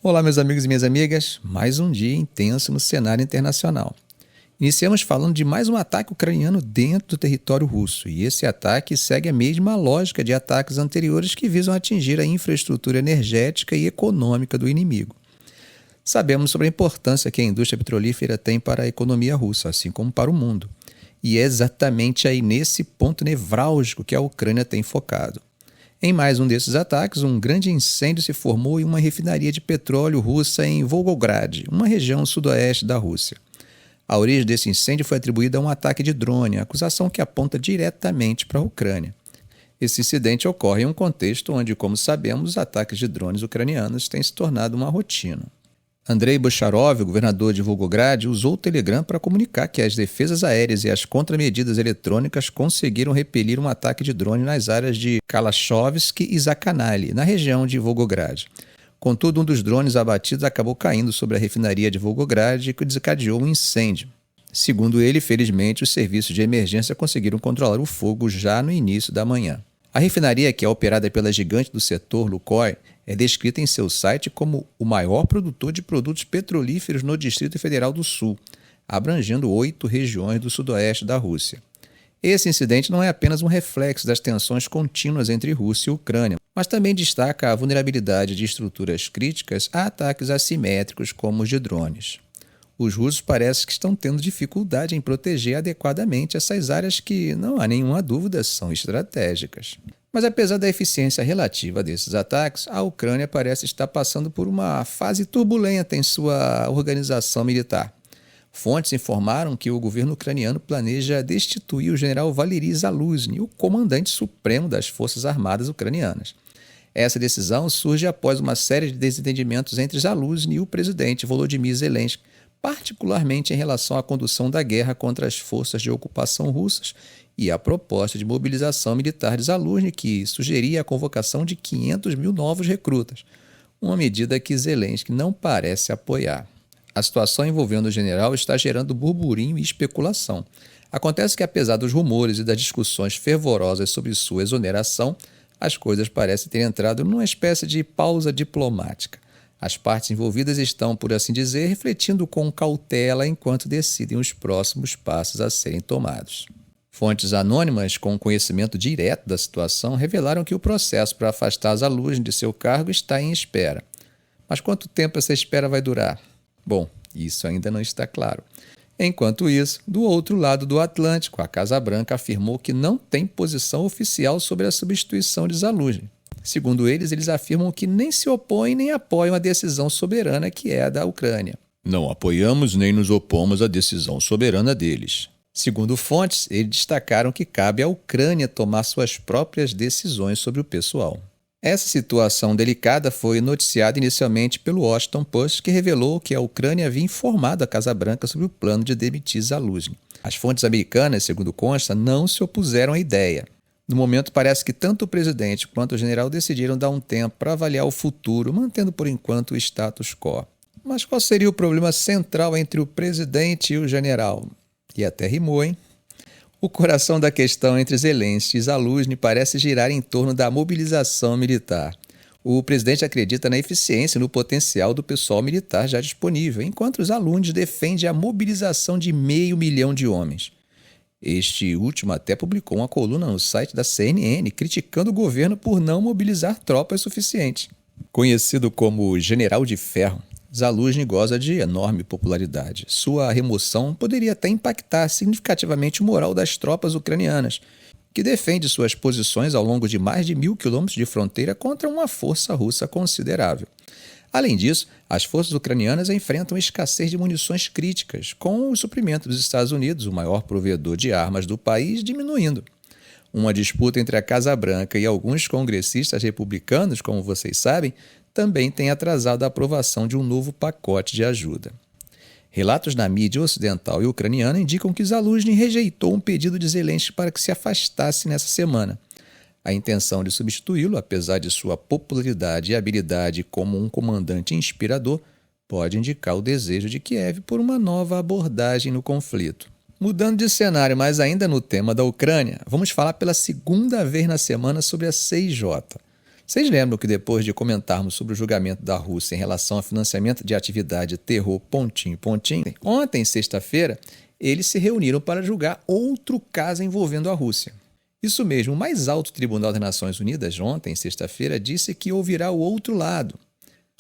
Olá, meus amigos e minhas amigas. Mais um dia intenso no cenário internacional. Iniciamos falando de mais um ataque ucraniano dentro do território russo, e esse ataque segue a mesma lógica de ataques anteriores que visam atingir a infraestrutura energética e econômica do inimigo. Sabemos sobre a importância que a indústria petrolífera tem para a economia russa, assim como para o mundo. E é exatamente aí nesse ponto nevrálgico que a Ucrânia tem focado. Em mais um desses ataques, um grande incêndio se formou em uma refinaria de petróleo russa em Volgograd, uma região sudoeste da Rússia. A origem desse incêndio foi atribuída a um ataque de drone, acusação que aponta diretamente para a Ucrânia. Esse incidente ocorre em um contexto onde, como sabemos, os ataques de drones ucranianos têm se tornado uma rotina. Andrei Bocharov, governador de Volgograd, usou o Telegram para comunicar que as defesas aéreas e as contramedidas eletrônicas conseguiram repelir um ataque de drone nas áreas de Kalashovsk e Zakhanali, na região de Volgograd. Contudo, um dos drones abatidos acabou caindo sobre a refinaria de Volgograd, que desencadeou um incêndio. Segundo ele, felizmente, os serviços de emergência conseguiram controlar o fogo já no início da manhã. A refinaria, que é operada pela gigante do setor Lukoil, é descrita em seu site como o maior produtor de produtos petrolíferos no Distrito Federal do Sul, abrangendo 8 regiões do sudoeste da Rússia. Esse incidente não é apenas um reflexo das tensões contínuas entre Rússia e Ucrânia, mas também destaca a vulnerabilidade de estruturas críticas a ataques assimétricos como os de drones. Os russos parecem que estão tendo dificuldade em proteger adequadamente essas áreas que, não há nenhuma dúvida, são estratégicas. Mas apesar da eficiência relativa desses ataques, a Ucrânia parece estar passando por uma fase turbulenta em sua organização militar. Fontes informaram que o governo ucraniano planeja destituir o general Valery Zaluzhny, o comandante supremo das Forças Armadas ucranianas. Essa decisão surge após uma série de desentendimentos entre Zaluzhny e o presidente Volodymyr Zelensky, particularmente em relação à condução da guerra contra as forças de ocupação russas e a proposta de mobilização militar de Zaluzhny, que sugeria a convocação de 500 mil novos recrutas, uma medida que Zelensky não parece apoiar. A situação envolvendo o general está gerando burburinho e especulação. Acontece que, apesar dos rumores e das discussões fervorosas sobre sua exoneração, as coisas parecem ter entrado numa espécie de pausa diplomática. As partes envolvidas estão, por assim dizer, refletindo com cautela enquanto decidem os próximos passos a serem tomados. Fontes anônimas com conhecimento direto da situação revelaram que o processo para afastar Zaluzhny de seu cargo está em espera. Mas quanto tempo essa espera vai durar? Bom, isso ainda não está claro. Enquanto isso, do outro lado do Atlântico, a Casa Branca afirmou que não tem posição oficial sobre a substituição de Zaluzhny. Segundo eles afirmam que nem se opõem nem apoiam a decisão soberana que é a da Ucrânia. Não apoiamos nem nos opomos à decisão soberana deles. Segundo fontes, eles destacaram que cabe à Ucrânia tomar suas próprias decisões sobre o pessoal. Essa situação delicada foi noticiada inicialmente pelo Washington Post, que revelou que a Ucrânia havia informado a Casa Branca sobre o plano de demitir Zaluzhny. As fontes americanas, segundo consta, não se opuseram à ideia. No momento, parece que tanto o presidente quanto o general decidiram dar um tempo para avaliar o futuro, mantendo por enquanto o status quo. Mas qual seria o problema central entre o presidente e o general? E até rimou, hein? O coração da questão entre Zelensky e Zaluzhny parece girar em torno da mobilização militar. O presidente acredita na eficiência e no potencial do pessoal militar já disponível, enquanto os alunos defendem a mobilização de 500 mil de homens. Este último até publicou uma coluna no site da CNN criticando o governo por não mobilizar tropas suficientes. Conhecido como General de Ferro, Zaluzhny goza de enorme popularidade. Sua remoção poderia até impactar significativamente o moral das tropas ucranianas, que defende suas posições ao longo de mais de 1.000 quilômetros de fronteira contra uma força russa considerável. Além disso, as forças ucranianas enfrentam escassez de munições críticas, com o suprimento dos Estados Unidos, o maior provedor de armas do país, diminuindo. Uma disputa entre a Casa Branca e alguns congressistas republicanos, como vocês sabem, também tem atrasado a aprovação de um novo pacote de ajuda. Relatos na mídia ocidental e ucraniana indicam que Zaluzhny rejeitou um pedido de Zelensky para que se afastasse nessa semana. A intenção de substituí-lo, apesar de sua popularidade e habilidade como um comandante inspirador, pode indicar o desejo de Kiev por uma nova abordagem no conflito. Mudando de cenário, mas ainda no tema da Ucrânia, vamos falar pela segunda vez na semana sobre a CIJ. Vocês lembram que depois de comentarmos sobre o julgamento da Rússia em relação ao financiamento de atividade terror pontinho, ontem, sexta-feira, eles se reuniram para julgar outro caso envolvendo a Rússia. Isso mesmo, o mais alto tribunal das Nações Unidas, ontem, sexta-feira, disse que ouvirá o outro lado.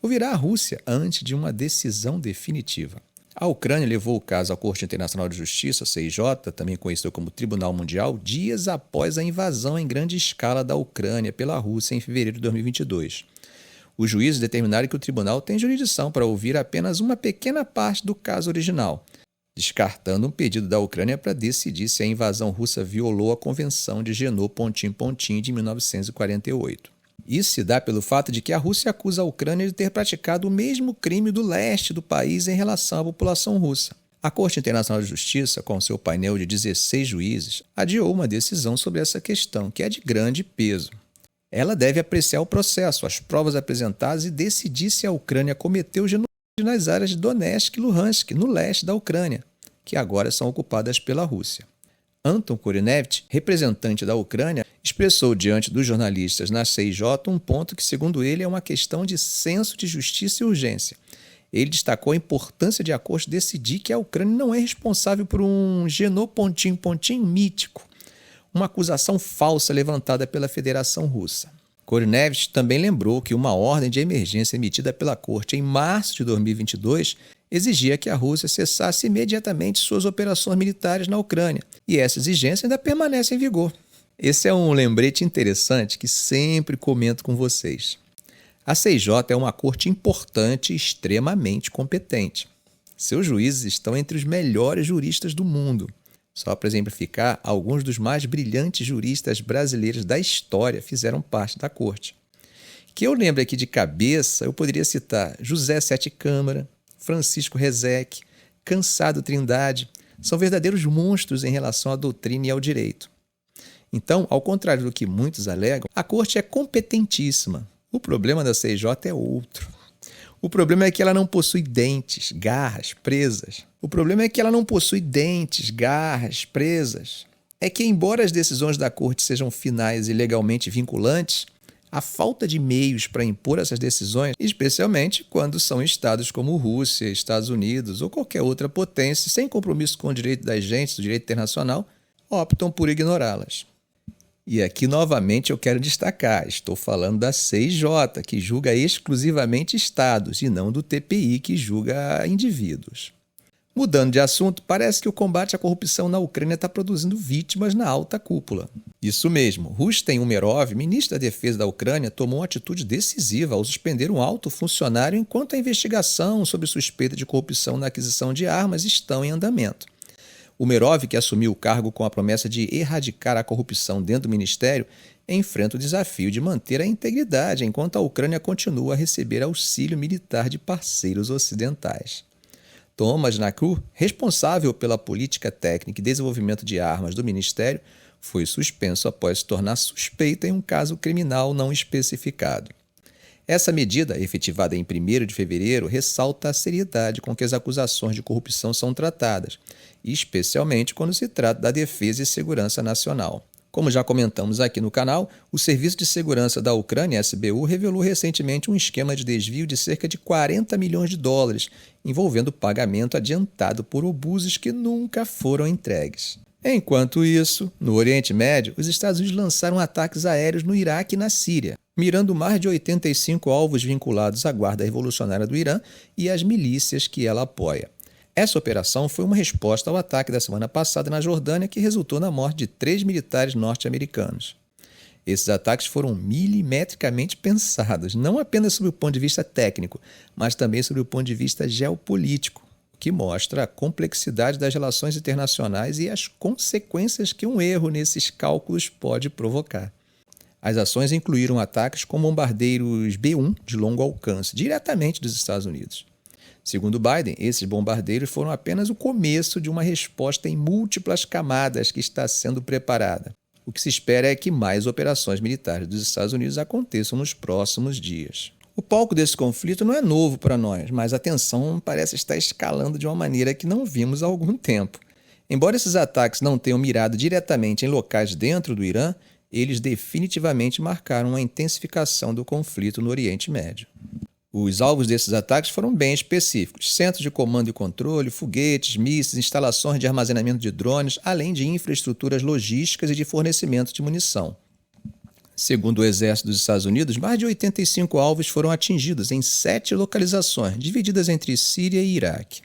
Ouvirá a Rússia antes de uma decisão definitiva. A Ucrânia levou o caso à Corte Internacional de Justiça, CIJ, também conhecido como Tribunal Mundial, dias após a invasão em grande escala da Ucrânia pela Rússia em fevereiro de 2022. Os juízes determinaram que o tribunal tem jurisdição para ouvir apenas uma pequena parte do caso original, descartando um pedido da Ucrânia para decidir se a invasão russa violou a Convenção de Genô de 1948. Isso se dá pelo fato de que a Rússia acusa a Ucrânia de ter praticado o mesmo crime do leste do país em relação à população russa. A Corte Internacional de Justiça, com seu painel de 16 juízes, adiou uma decisão sobre essa questão, que é de grande peso. Ela deve apreciar o processo, as provas apresentadas e decidir se a Ucrânia cometeu genocídio nas áreas de Donetsk e Luhansk, no leste da Ucrânia, que agora são ocupadas pela Rússia. Anton Korinevich, representante da Ucrânia, expressou diante dos jornalistas na CIJ um ponto que, segundo ele, é uma questão de senso de justiça e urgência. Ele destacou a importância de a Corte decidir que a Ucrânia não é responsável por um Genô mítico, uma acusação falsa levantada pela Federação Russa. Korinevich também lembrou que uma ordem de emergência emitida pela Corte em março de 2022 exigia que a Rússia cessasse imediatamente suas operações militares na Ucrânia, e essa exigência ainda permanece em vigor. Esse é um lembrete interessante que sempre comento com vocês. A CIJ é uma corte importante e extremamente competente. Seus juízes estão entre os melhores juristas do mundo. Só para exemplificar, alguns dos mais brilhantes juristas brasileiros da história fizeram parte da corte. Que eu lembro aqui de cabeça, eu poderia citar José Sete Câmara, Francisco Rezec, Cansado Trindade, são verdadeiros monstros em relação à doutrina e ao direito. Então, ao contrário do que muitos alegam, a corte é competentíssima. O problema da CIJ é outro. O problema é que ela não possui dentes, garras, presas. É que, embora as decisões da corte sejam finais e legalmente vinculantes, a falta de meios para impor essas decisões, especialmente quando são estados como Rússia, Estados Unidos ou qualquer outra potência, sem compromisso com o direito das gentes, do direito internacional, optam por ignorá-las. E aqui, novamente, eu quero destacar, estou falando da CIJ, que julga exclusivamente estados, e não do TPI, que julga indivíduos. Mudando de assunto, parece que o combate à corrupção na Ucrânia está produzindo vítimas na alta cúpula. Isso mesmo, Rustem Umerov, ministro da Defesa da Ucrânia, tomou uma atitude decisiva ao suspender um alto funcionário enquanto a investigação sobre suspeita de corrupção na aquisição de armas estão em andamento. Umerov, que assumiu o cargo com a promessa de erradicar a corrupção dentro do ministério, enfrenta o desafio de manter a integridade enquanto a Ucrânia continua a receber auxílio militar de parceiros ocidentais. Thomas Naku, responsável pela política técnica e desenvolvimento de armas do ministério, foi suspenso após se tornar suspeito em um caso criminal não especificado. Essa medida, efetivada em 1º de fevereiro, ressalta a seriedade com que as acusações de corrupção são tratadas, especialmente quando se trata da defesa e segurança nacional. Como já comentamos aqui no canal, o Serviço de Segurança da Ucrânia, SBU, revelou recentemente um esquema de desvio de cerca de 40 milhões de dólares, envolvendo pagamento adiantado por obuses que nunca foram entregues. Enquanto isso, no Oriente Médio, os Estados Unidos lançaram ataques aéreos no Iraque e na Síria, mirando mais de 85 alvos vinculados à Guarda Revolucionária do Irã e às milícias que ela apoia. Essa operação foi uma resposta ao ataque da semana passada na Jordânia, que resultou na morte de 3 militares norte-americanos. Esses ataques foram milimetricamente pensados, não apenas sob o ponto de vista técnico, mas também sob o ponto de vista geopolítico, o que mostra a complexidade das relações internacionais e as consequências que um erro nesses cálculos pode provocar. As ações incluíram ataques com bombardeiros B-1 de longo alcance, diretamente dos Estados Unidos. Segundo Biden, esses bombardeiros foram apenas o começo de uma resposta em múltiplas camadas que está sendo preparada. O que se espera é que mais operações militares dos Estados Unidos aconteçam nos próximos dias. O palco desse conflito não é novo para nós, mas a tensão parece estar escalando de uma maneira que não vimos há algum tempo. Embora esses ataques não tenham mirado diretamente em locais dentro do Irã, eles definitivamente marcaram uma intensificação do conflito no Oriente Médio. Os alvos desses ataques foram bem específicos: centros de comando e controle, foguetes, mísseis, instalações de armazenamento de drones, além de infraestruturas logísticas e de fornecimento de munição. Segundo o Exército dos Estados Unidos, mais de 85 alvos foram atingidos em 7 localizações, divididas entre Síria e Iraque.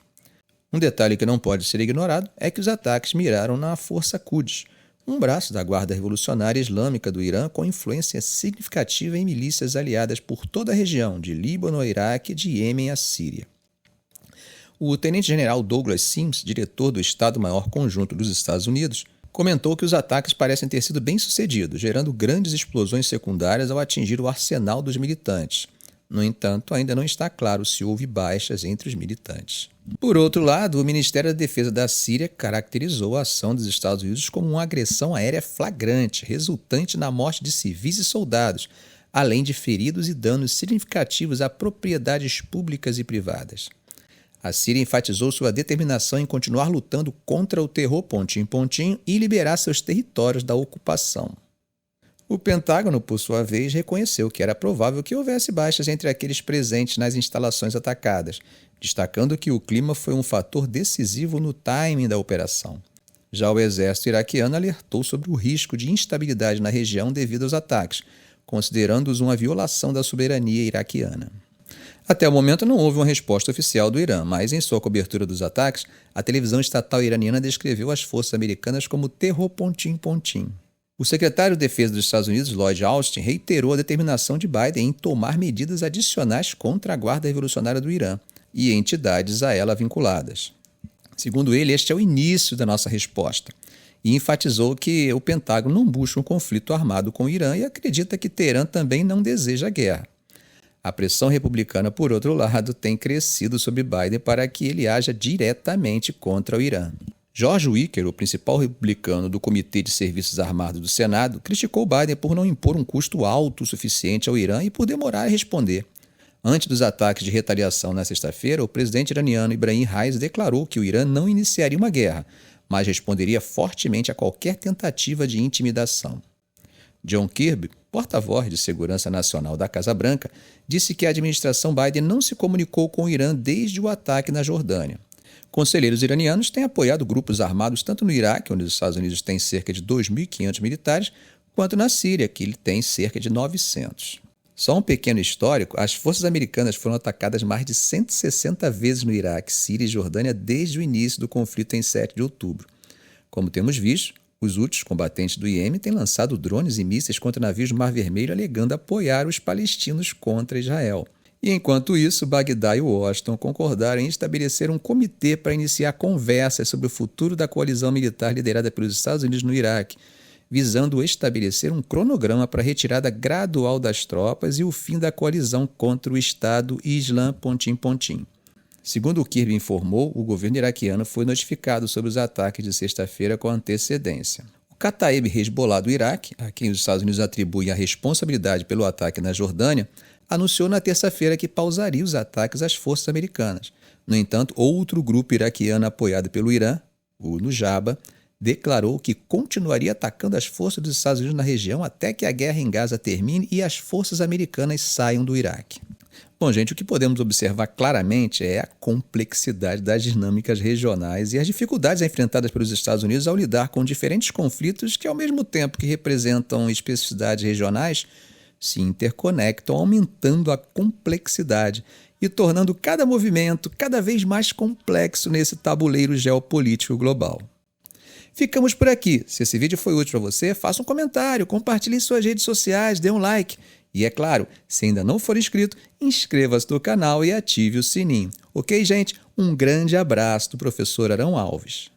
Um detalhe que não pode ser ignorado é que os ataques miraram na Força Quds, um braço da Guarda Revolucionária Islâmica do Irã com influência significativa em milícias aliadas por toda a região, de Líbano ao Iraque e de Iêmen à Síria. O tenente-general Douglas Sims, diretor do Estado-Maior Conjunto dos Estados Unidos, comentou que os ataques parecem ter sido bem-sucedidos, gerando grandes explosões secundárias ao atingir o arsenal dos militantes. No entanto, ainda não está claro se houve baixas entre os militantes. Por outro lado, o Ministério da Defesa da Síria caracterizou a ação dos Estados Unidos como uma agressão aérea flagrante, resultante na morte de civis e soldados, além de feridos e danos significativos a propriedades públicas e privadas. A Síria enfatizou sua determinação em continuar lutando contra o terror pontinho em pontinho e liberar seus territórios da ocupação. O Pentágono, por sua vez, reconheceu que era provável que houvesse baixas entre aqueles presentes nas instalações atacadas, destacando que o clima foi um fator decisivo no timing da operação. Já o exército iraquiano alertou sobre o risco de instabilidade na região devido aos ataques, considerando-os uma violação da soberania iraquiana. Até o momento não houve uma resposta oficial do Irã, mas em sua cobertura dos ataques, a televisão estatal iraniana descreveu as forças americanas como terror pontinho em pontinho. O secretário de Defesa dos Estados Unidos, Lloyd Austin, reiterou a determinação de Biden em tomar medidas adicionais contra a Guarda Revolucionária do Irã e entidades a ela vinculadas. Segundo ele, este é o início da nossa resposta, e enfatizou que o Pentágono não busca um conflito armado com o Irã e acredita que Teherã também não deseja guerra. A pressão republicana, por outro lado, tem crescido sobre Biden para que ele haja diretamente contra o Irã. George Wicker, o principal republicano do Comitê de Serviços Armados do Senado, criticou Biden por não impor um custo alto o suficiente ao Irã e por demorar a responder. Antes dos ataques de retaliação na sexta-feira, o presidente iraniano Ibrahim Raisi declarou que o Irã não iniciaria uma guerra, mas responderia fortemente a qualquer tentativa de intimidação. John Kirby, porta-voz de Segurança Nacional da Casa Branca, disse que a administração Biden não se comunicou com o Irã desde o ataque na Jordânia. Conselheiros iranianos têm apoiado grupos armados tanto no Iraque, onde os Estados Unidos têm cerca de 2.500 militares, quanto na Síria, que ele tem cerca de 900. Só um pequeno histórico, as forças americanas foram atacadas mais de 160 vezes no Iraque, Síria e Jordânia desde o início do conflito em 7 de outubro. Como temos visto, os Houthis, combatentes do Iêmen, têm lançado drones e mísseis contra navios do Mar Vermelho, alegando apoiar os palestinos contra Israel. E enquanto isso, Bagdá e Washington concordaram em estabelecer um comitê para iniciar conversas sobre o futuro da coalizão militar liderada pelos Estados Unidos no Iraque, visando estabelecer um cronograma para a retirada gradual das tropas e o fim da coalizão contra o Estado Islã pontinho pontinho. Segundo o Kirby informou, o governo iraquiano foi notificado sobre os ataques de sexta-feira com antecedência. O Kataeb Hezbollah do Iraque, a quem os Estados Unidos atribuem a responsabilidade pelo ataque na Jordânia, anunciou na terça-feira que pausaria os ataques às forças americanas. No entanto, outro grupo iraquiano apoiado pelo Irã, o Nujaba, declarou que continuaria atacando as forças dos Estados Unidos na região até que a guerra em Gaza termine e as forças americanas saiam do Iraque. Bom, gente, o que podemos observar claramente é a complexidade das dinâmicas regionais e as dificuldades enfrentadas pelos Estados Unidos ao lidar com diferentes conflitos que, ao mesmo tempo que representam especificidades regionais, se interconectam, aumentando a complexidade e tornando cada movimento cada vez mais complexo nesse tabuleiro geopolítico global. Ficamos por aqui. Se esse vídeo foi útil para você, faça um comentário, compartilhe em suas redes sociais, dê um like. E é claro, se ainda não for inscrito, inscreva-se no canal e ative o sininho. Ok, gente? Um grande abraço do professor Arão Alves.